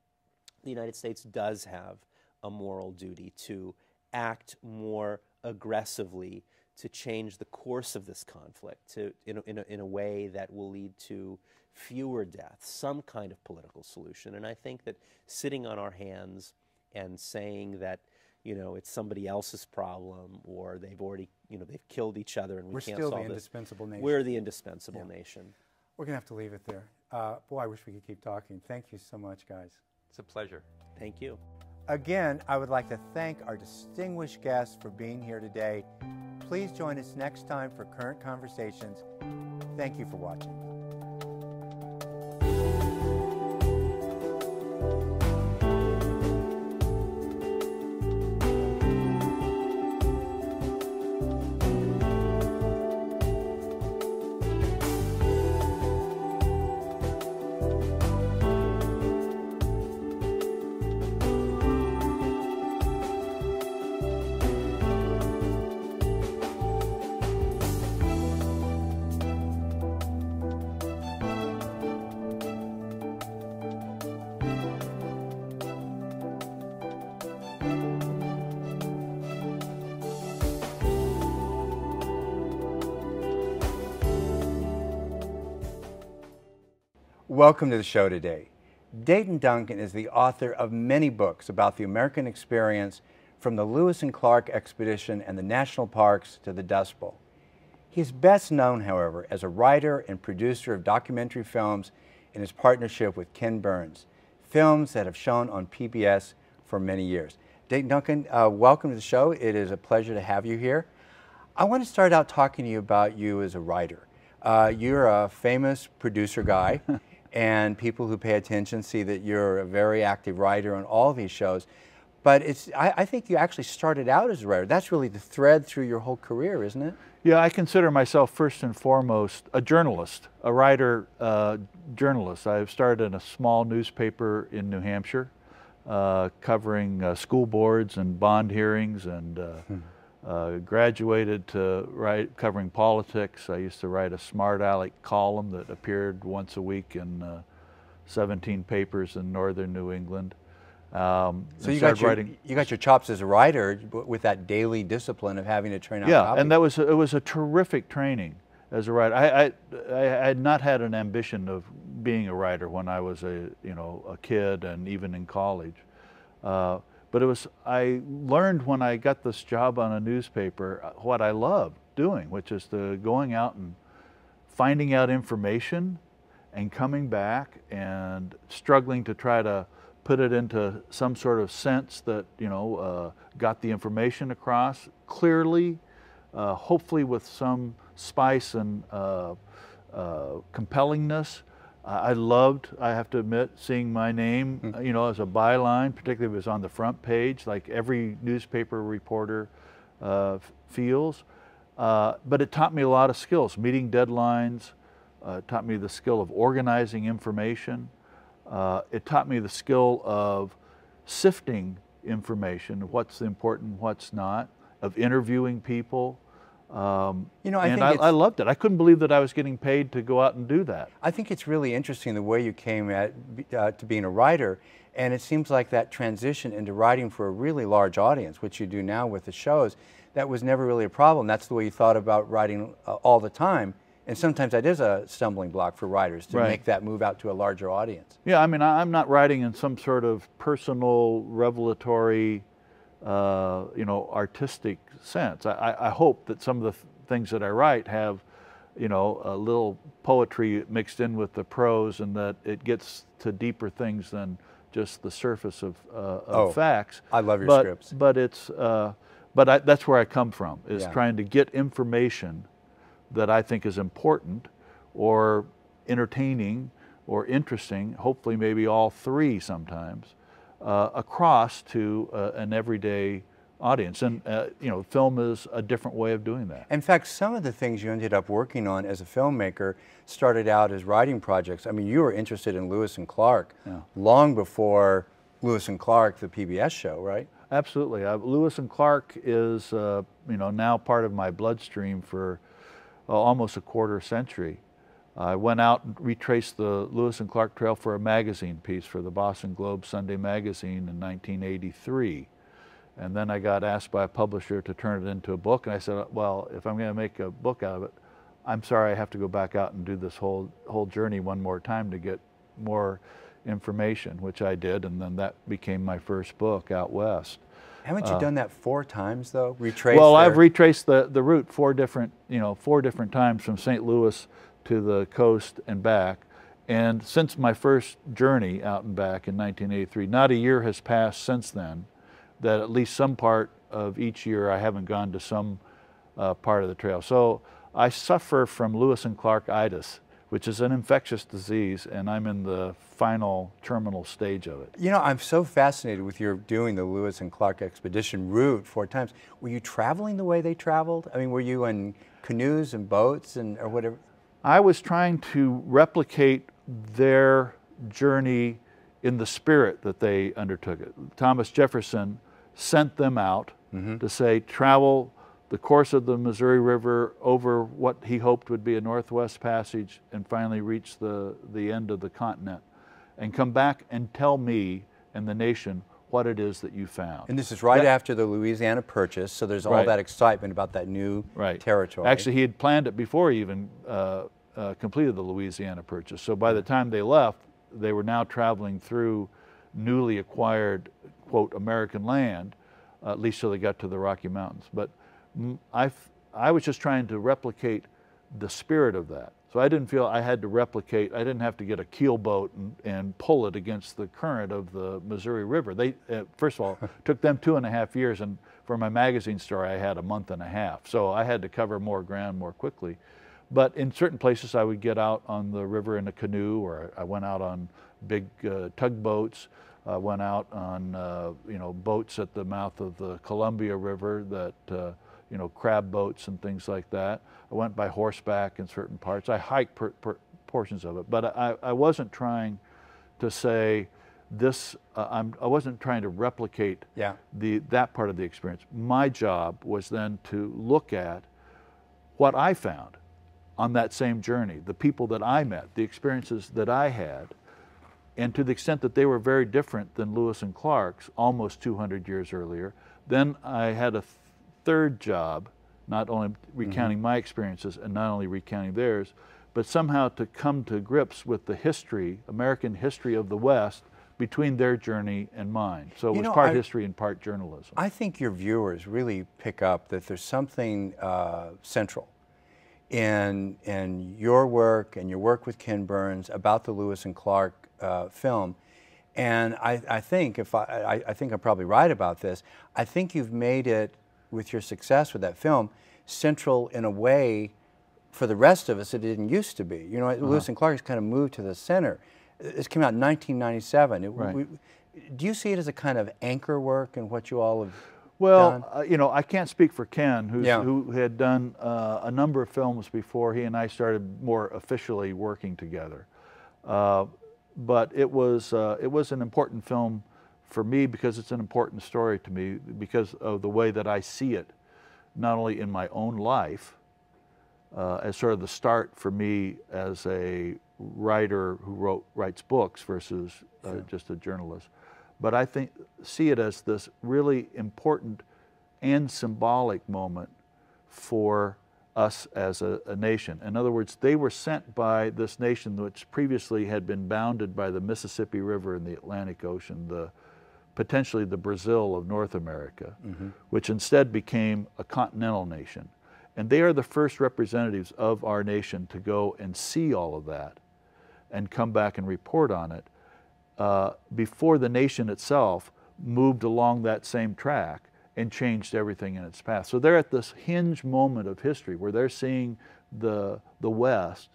the United States does have a moral duty to act more aggressively to change the course of this conflict in a way that will lead to fewer deaths, some kind of political solution. And I think that sitting on our hands and saying that, you know, it's somebody else's problem or they've already, you know, they've killed each other and we can't solve it. We're still the indispensable nation. We're the indispensable nation. We're going to have to leave it there. Boy, I wish we could keep talking. Thank you so much, guys. It's a pleasure. Thank you. Again, I would like to thank our distinguished guests for being here today. Please join us next time for Current Conversations. Thank you for watching. Welcome to the show today. Dayton Duncan is the author of many books about the American experience, from the Lewis and Clark expedition and the national parks to the Dust Bowl. He is best known, however, as a writer and producer of documentary films in his partnership with Ken Burns, films that have shown on PBS for many years. Dayton Duncan, welcome to the show. It is a pleasure to have you here. I want to start out talking to you about you as a writer. You're a famous producer guy, and people who pay attention see that you're a very active writer on all these shows. But I think you actually started out as a writer. That's really the thread through your whole career, isn't it? Yeah, I consider myself first and foremost a journalist, a writer journalist. I've started in a small newspaper in New Hampshire, covering school boards and bond hearings, and graduated to covering politics. I used to write a smart aleck column that appeared once a week in 17 papers in northern New England. So you got your chops as a writer with that daily discipline of having to turn out copy. And it was a terrific training as a writer. I had not had an ambition of being a writer when I was a kid and even in college, but I learned when I got this job on a newspaper what I loved doing, which is going out and finding out information and coming back and struggling to try to put it into some sort of sense that, got the information across clearly, hopefully with some spice and compellingness. I loved, I have to admit, seeing my name, as a byline, particularly if it was on the front page, like every newspaper reporter feels. But it taught me a lot of skills, meeting deadlines, taught me the skill of organizing information. It taught me the skill of sifting information, what's important, what's not, of interviewing people. I loved it. I couldn't believe that I was getting paid to go out and do that. I think it's really interesting the way you came to being a writer, and it seems like that transition into writing for a really large audience, which you do now with the shows, that was never really a problem. That's the way you thought about writing all the time. And sometimes that is a stumbling block for writers to make that move out to a larger audience. Yeah, I mean, I'm not writing in some sort of personal, revelatory, artistic sense. I hope that some of the things that I write have, a little poetry mixed in with the prose, and that it gets to deeper things than just the surface of facts. I love your scripts. But that's where I come from, is trying to get information that I think is important or entertaining or interesting, hopefully maybe all three sometimes, across to an everyday audience. And film is a different way of doing that. In fact, some of the things you ended up working on as a filmmaker started out as writing projects. I mean, you were interested in Lewis and Clark long before Lewis and Clark, the PBS show, right? Absolutely. Lewis and Clark is now part of my bloodstream for almost a quarter century. I went out and retraced the Lewis and Clark Trail for a magazine piece for the Boston Globe Sunday magazine in 1983. And then I got asked by a publisher to turn it into a book, and I said, well, if I'm going to make a book out of it, I'm sorry, I have to go back out and do this whole journey one more time to get more information, which I did, and then that became my first book, Out West. Haven't you done that 4 times, though? I've retraced the route four different times from St. Louis to the coast and back. And since my first journey out and back in 1983, not a year has passed since then that at least some part of each year I haven't gone to some part of the trail. So I suffer from Lewis and Clark-itis, which is an infectious disease, and I'm in the final terminal stage of it. I'm so fascinated with your doing the Lewis and Clark expedition route 4 times. Were you traveling the way they traveled? I mean, were you in canoes and boats or whatever? I was trying to replicate their journey in the spirit that they undertook it. Thomas Jefferson sent them out to say, travel the course of the Missouri River over what he hoped would be a Northwest Passage and finally reach the end of the continent, and come back and tell me and the nation what it is that you found. And this is right after the Louisiana Purchase, so there's all that excitement about that new territory. Actually, he had planned it before he even completed the Louisiana Purchase. So by the time they left, they were now traveling through newly acquired, quote, American land, at least till they got to the Rocky Mountains. But I was just trying to replicate the spirit of that. So I didn't feel I had to replicate, I didn't have to get a keel boat and pull it against the current of the Missouri River. They, first of all, took them 2.5 years, and for my magazine story I had a month and a half. So I had to cover more ground more quickly. But in certain places I would get out on the river in a canoe, or I went out on big tugboats. Went out on you know, boats at the mouth of the Columbia River, that you know, crab boats and things like that. I went by horseback in certain parts. I hiked portions of it, but I wasn't trying to say this. I wasn't trying to replicate that part of the experience. My job was then to look at what I found on that same journey, the people that I met, the experiences that I had. And to the extent that they were very different than Lewis and Clark's almost 200 years earlier, then I had a third job, not only recounting my experiences and not only recounting theirs, but somehow to come to grips with the history, American history of the West, between their journey and mine. So it was part history and part journalism. I think your viewers really pick up that there's something central in your work and your work with Ken Burns about the Lewis and Clark film. And I think, I think I'm probably right about this, I think you've made it, with your success with that film, central in a way for the rest of us it didn't used to be. You know, Lewis and Clark has kind of moved to the center. This came out in 1997. Do you see it as a kind of anchor work in what you all have done? You know, I can't speak for Ken, who had done a number of films before he and I started more officially working together. But it was an important film for me because it's an important story to me because of the way that I see it, not only in my own life, as sort of the start for me as a writer who writes books versus just a journalist, but I see it as this really important and symbolic moment for us as a nation. In other words, they were sent by this nation which previously had been bounded by the Mississippi River and the Atlantic Ocean, potentially the Brazil of North America, which instead became a continental nation. And they are the first representatives of our nation to go and see all of that and come back and report on it before the nation itself moved along that same track and changed everything in its path. So they're at this hinge moment of history where they're seeing the West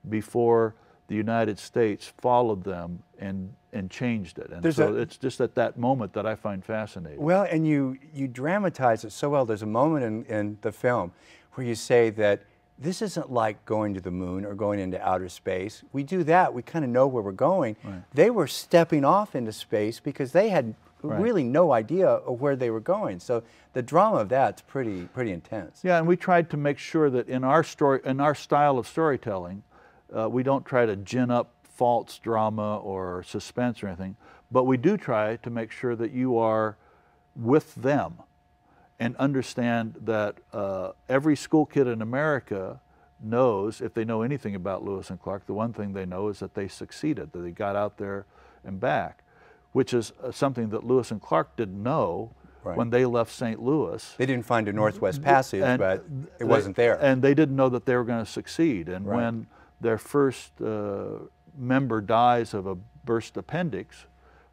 before the United States followed them and changed it. And so it's just at that moment that I find fascinating. Well, and you dramatize it so well. There's a moment in the film where you say that this isn't like going to the moon or going into outer space. We do that, we kind of know where we're going. Right. They were stepping off into space because they had really no idea of where they were going. So the drama of that's pretty intense. Yeah, and we tried to make sure that in our story, in our style of storytelling, we don't try to gin up false drama or suspense or anything, but we do try to make sure that you are with them and understand that every school kid in America knows, if they know anything about Lewis and Clark, the one thing they know is that they succeeded, that they got out there and back, which is something that Lewis and Clark didn't know when they left St. Louis. They didn't find a Northwest Passage, but it wasn't there. And they didn't know that they were going to succeed. And when their first member dies of a burst appendix,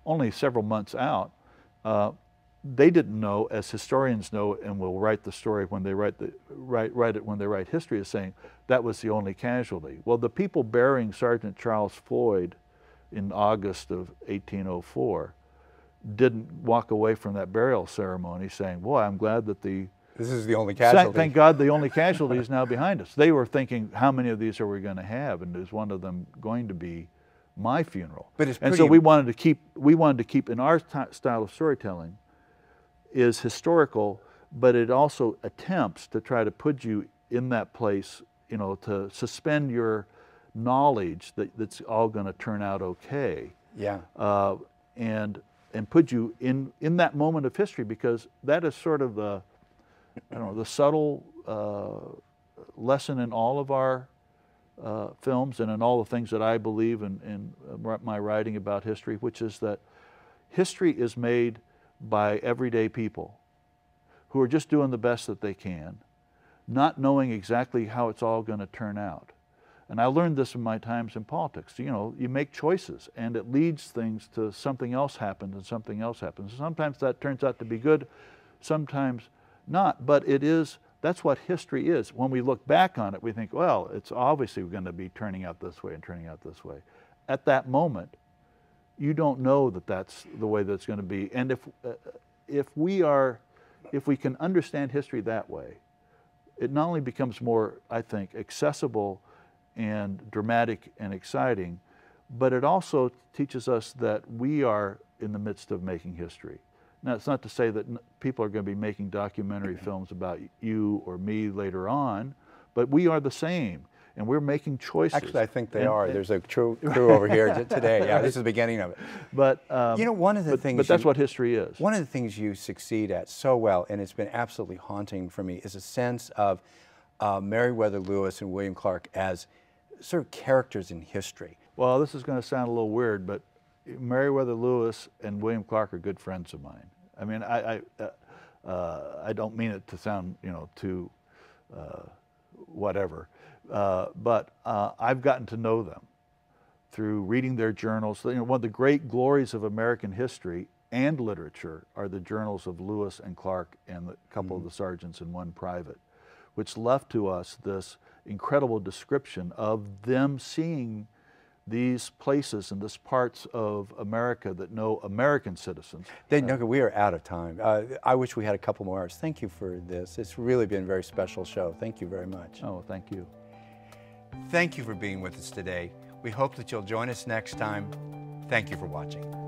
only several months out, they didn't know, as historians know and will write the story when they write it when they write history, as saying that was the only casualty. Well, the people burying Sergeant Charles Floyd in August of 1804 didn't walk away from that burial ceremony saying, boy, I'm glad that this is the only casualty. Thank God the only casualty is now behind us. They were thinking, how many of these are we going to have? And is one of them going to be my funeral? But it's and so we wanted to keep in our style of storytelling is historical, but it also attempts to try to put you in that place, you know, to suspend your knowledge that's all going to turn out okay. Yeah. And put you in that moment of history, because that is sort of the, I don't know, the subtle lesson in all of our films and in all the things that I believe in my writing about history, which is that history is made by everyday people. who are just doing the best that they can, not knowing exactly how it's all going to turn out. And I learned this in my times in politics. You know, you make choices and it leads things to something else happens and something else happens. Sometimes that turns out to be good, sometimes not, but it is, that's what history is. When we look back on it, we think, well, it's obviously going to be turning out this way and turning out this way. At that moment, you don't know that that's the way that's going to be. And if we can understand history that way, it not only becomes more, I think, accessible and dramatic and exciting, but it also teaches us that we are in the midst of making history. Now, it's not to say that people are going to be making documentary films about you or me later on, but we are the same, and we're making choices. Actually, I think they are. There's a crew over here today. Yeah, this is the beginning of it. But you know, one of the things. But that's what history is. One of the things you succeed at so well, and it's been absolutely haunting for me, is a sense of Meriwether Lewis and William Clark as sort of characters in history. Well, this is going to sound a little weird, but Meriwether Lewis and William Clark are good friends of mine. I mean, I don't mean it to sound, you know, too whatever, but I've gotten to know them through reading their journals. You know, one of the great glories of American history and literature are the journals of Lewis and Clark and a couple of the sergeants and one private, which left to us this incredible description of them seeing these places and these parts of America that no American citizens. We are out of time. I wish we had a couple more hours. Thank you for this. It's really been a very special show. Thank you very much. Oh, thank you. Thank you for being with us today. We hope that you'll join us next time. Thank you for watching.